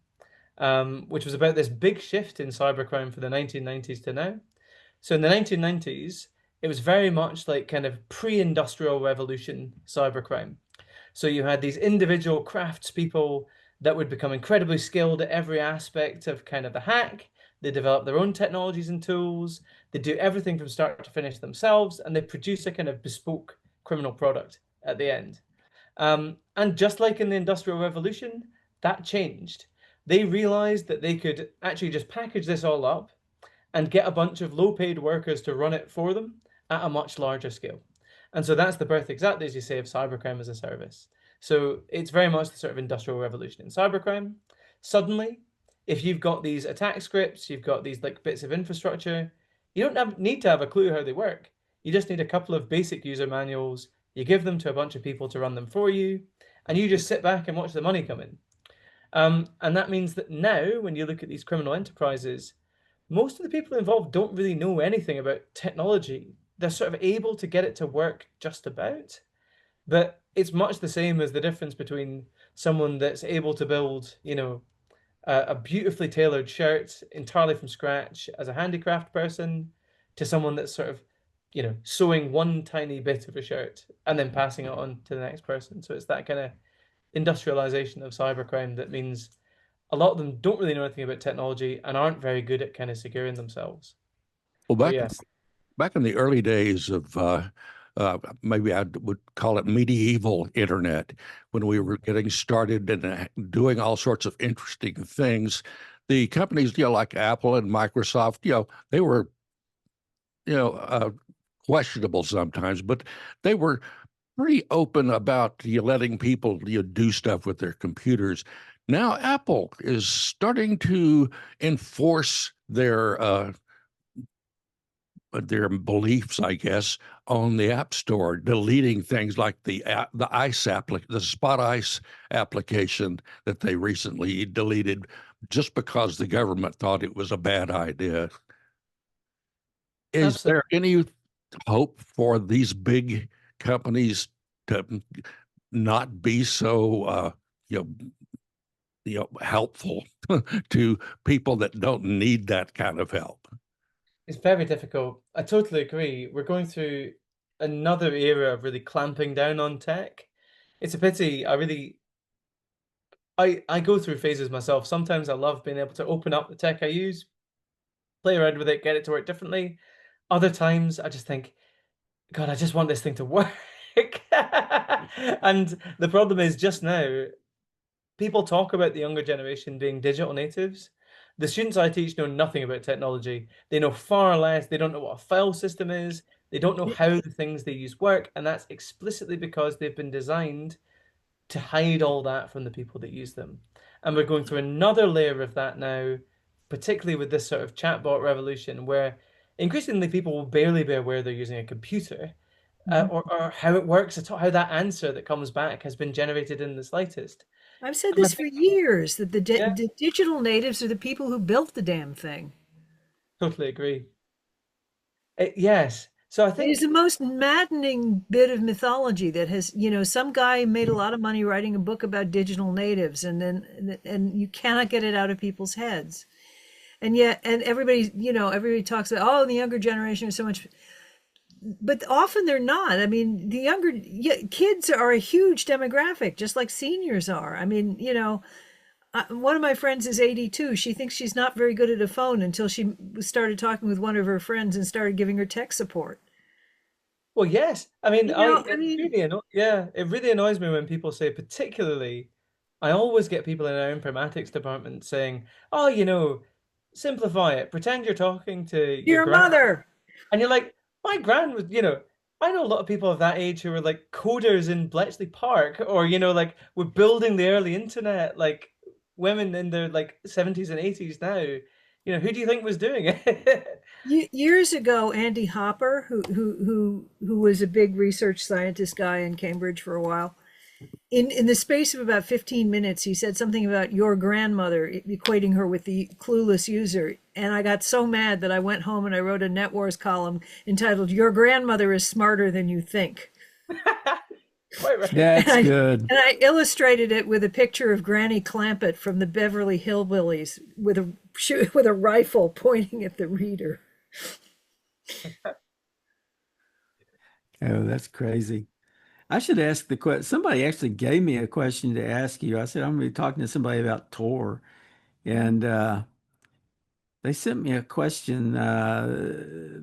which was about this big shift in cybercrime from the 1990s to now. So in the 1990s, it was very much like kind of pre-industrial revolution cybercrime. So you had these individual craftspeople that would become incredibly skilled at every aspect of kind of the hack. They develop their own technologies and tools. They do everything from start to finish themselves, and they produce a kind of bespoke criminal product at the end. And just like in the Industrial Revolution, that changed. They realized that they could actually just package this all up and get a bunch of low-paid workers to run it for them at a much larger scale. And so that's the birth, exactly as you say, of cybercrime as a service. So it's very much the sort of industrial revolution in cybercrime. Suddenly, if you've got these attack scripts, you've got these like bits of infrastructure, you don't need to have a clue how they work. You just need a couple of basic user manuals. You give them to a bunch of people to run them for you, and you just sit back and watch the money come in. And that means that now, when you look at these criminal enterprises, most of the people involved don't really know anything about technology. They're sort of able to get it to work just about, but it's much the same as the difference between someone that's able to build, a beautifully tailored shirt entirely from scratch as a handicraft person to someone that's sort of, sewing one tiny bit of a shirt and then passing it on to the next person. So it's that kind of industrialization of cybercrime that means a lot of them don't really know anything about technology and aren't very good at kind of securing themselves. Well, So yes, back in the early days of maybe I would call it medieval internet, when we were getting started and doing all sorts of interesting things, the companies, like Apple and Microsoft, they were, questionable sometimes, but they were pretty open about letting people do stuff with their computers. Now Apple is starting to enforce their beliefs, I guess, on the App Store, deleting things like the Spot Ice application that they recently deleted just because the government thought it was a bad idea. Is absolutely. there any hope for these big companies to not be so helpful to people that don't need that kind of help? It's very difficult. I totally agree. We're going through another era of really clamping down on tech. It's a pity. I go through phases myself. Sometimes I love being able to open up the tech I use, play around with it, get it to work differently. Other times I just think, God, I just want this thing to work. And the problem is just now, people talk about the younger generation being digital natives. The students I teach know nothing about technology. They know far less. They don't know what a file system is. They don't know how the things they use work. And that's explicitly because they've been designed to hide all that from the people that use them. And we're going through another layer of that now, particularly with this sort of chatbot revolution, where increasingly people will barely be aware they're using a computer, or how it works at all, how that answer that comes back has been generated in the slightest. I've said And I this for think, years that yeah, the digital natives are the people who built the damn thing. totally agree. Yes. So I It is the think, most maddening bit of mythology that has, some guy made a lot of money writing a book about digital natives, and you cannot get it out of people's heads. And yet, and everybody talks about, oh, the younger generation is so much, but often they're not. I mean, the younger kids are a huge demographic, just like seniors are. I mean, one of my friends is 82. She thinks she's not very good at a phone until she started talking with one of her friends and started giving her tech support. well, yes. I mean, I mean, it really annoys me when people say, particularly, I always get people in our informatics department saying, oh, simplify it. Pretend you're talking to your your grand. mother. And you're like, my grand was, I know a lot of people of that age who are like coders in Bletchley Park, or, like we're building the early internet, like women in their like 70s and 80s now. who do you think was doing it? Years ago, Andy Hopper, who was a big research scientist guy in Cambridge for a while, in the space of about 15 minutes, he said something about your grandmother, equating her with the clueless user. And I got so mad that I went home and I wrote a NetWars column entitled "Your Grandmother is Smarter Than You Think." Quite right. That's good. And I illustrated it with a picture of Granny Clampett from the Beverly Hillbillies with a rifle pointing at the reader. Oh, that's crazy. I should ask the question. Somebody actually gave me a question to ask you. I said, I'm going to be talking to somebody about Tor. And they sent me a question.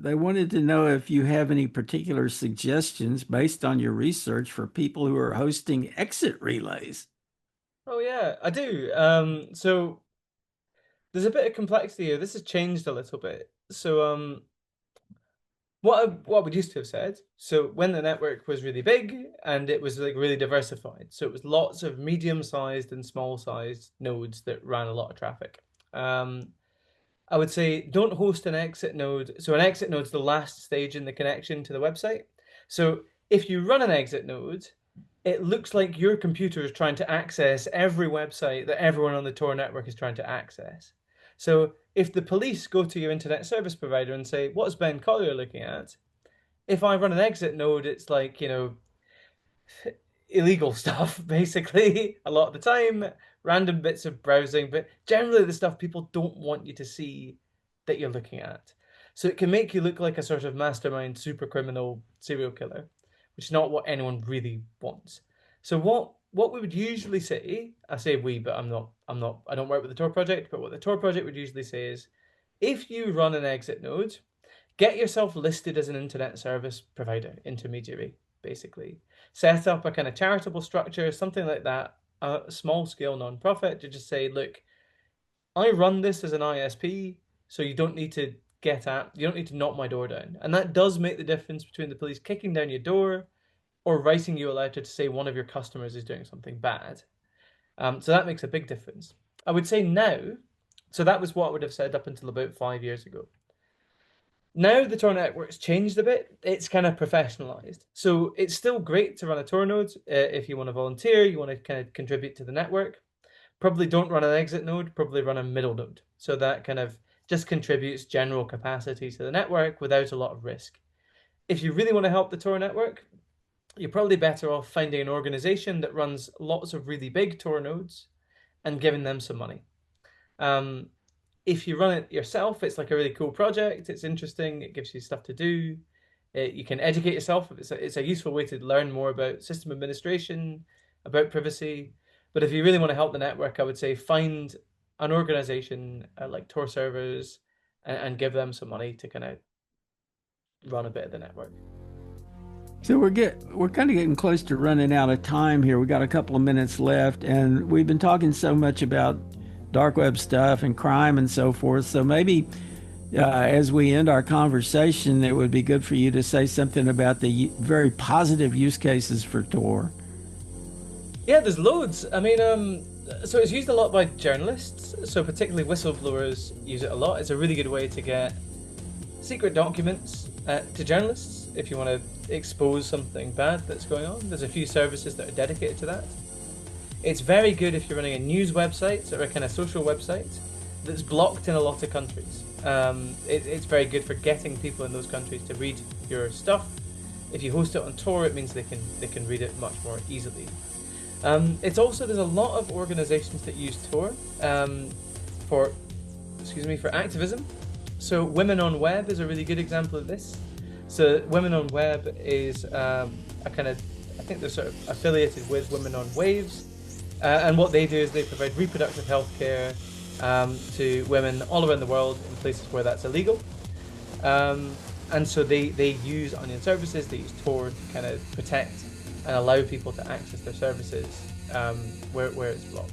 They wanted to know if you have any particular suggestions based on your research for people who are hosting exit relays. Oh yeah, I do. So there's a bit of complexity here. This has changed a little bit. So what we used to have said. So when the network was really big and it was like really diversified, so it was lots of medium-sized and small-sized nodes that ran a lot of traffic. I would say don't host an exit node. So an exit node is the last stage in the connection to the website. So if you run an exit node, it looks like your computer is trying to access every website that everyone on the Tor network is trying to access. So if the police go to your internet service provider and say, what's Ben Collier looking at? If I run an exit node, it's like, illegal stuff, basically, a lot of the time, random bits of browsing, but generally the stuff people don't want you to see that you're looking at. So it can make you look like a sort of mastermind, super criminal serial killer, which is not what anyone really wants. So what we would usually say, I say we, but I don't work with the Tor project, but what the Tor project would usually say is, if you run an exit node, get yourself listed as an internet service provider, intermediary, basically. Set up a kind of charitable structure, something like that, a small scale nonprofit to just say, look, I run this as an ISP, so you don't need to knock my door down. And that does make the difference between the police kicking down your door or writing you a letter to say one of your customers is doing something bad. So that makes a big difference. I would say now, so that was what I would have said up until about 5 years ago. Now the Tor network's changed a bit. It's kind of professionalized. So it's still great to run a Tor node if you want to volunteer, you want to kind of contribute to the network. Probably don't run an exit node, probably run a middle node. So that kind of just contributes general capacity to the network without a lot of risk. If you really want to help the Tor network, you're probably better off finding an organization that runs lots of really big Tor nodes and giving them some money. If you run it yourself, it's like a really cool project. It's interesting. It gives you stuff to do. You can educate yourself. It's a useful way to learn more about system administration, about privacy. But if you really want to help the network, I would say find an organization like Tor servers and give them some money to kind of run a bit of the network. So we're kind of getting close to running out of time here. We got a couple of minutes left, and we've been talking so much about dark web stuff and crime and so forth. So maybe as we end our conversation, it would be good for you to say something about the very positive use cases for Tor. Yeah, there's loads. I mean, so it's used a lot by journalists. So particularly whistleblowers use it a lot. It's a really good way to get secret documents to journalists if you want to expose something bad that's going on. There's a few services that are dedicated to that. It's very good if you're running a news website or a kind of social website that's blocked in a lot of countries. It's very good for getting people in those countries to read your stuff. If you host it on Tor, it means they can read it much more easily. There's a lot of organizations that use Tor for activism. So Women on Web is a really good example of this. So Women on Web is I think they're sort of affiliated with Women on Waves. And what they do is they provide reproductive health care to women all around the world in places where that's illegal. And so they use Onion services, they use Tor to kind of protect and allow people to access their services where it's blocked.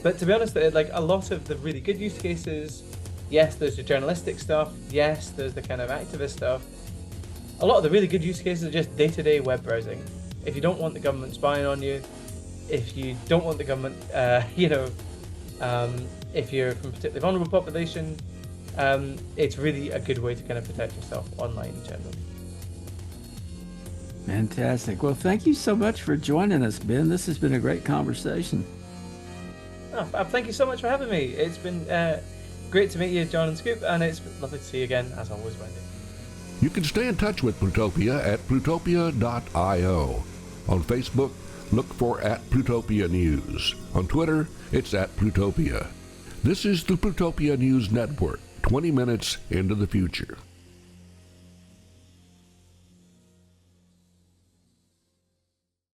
But to be honest, like a lot of the really good use cases, yes, there's the journalistic stuff, yes, there's the kind of activist stuff. A lot of the really good use cases are just day-to-day web browsing. If you don't want the government spying on you, if you don't want the government, if you're from a particularly vulnerable population, it's really a good way to kind of protect yourself online in general. Fantastic. Well, thank you so much for joining us, Ben. This has been a great conversation. Oh, thank you so much for having me. It's been great to meet you, John and Scoop, and it's lovely to see you again, as always, Wendy. You can stay in touch with Plutopia at plutopia.io. On Facebook, look for @Plutopia News. On Twitter, it's @Plutopia. This is the Plutopia News Network, 20 minutes into the future.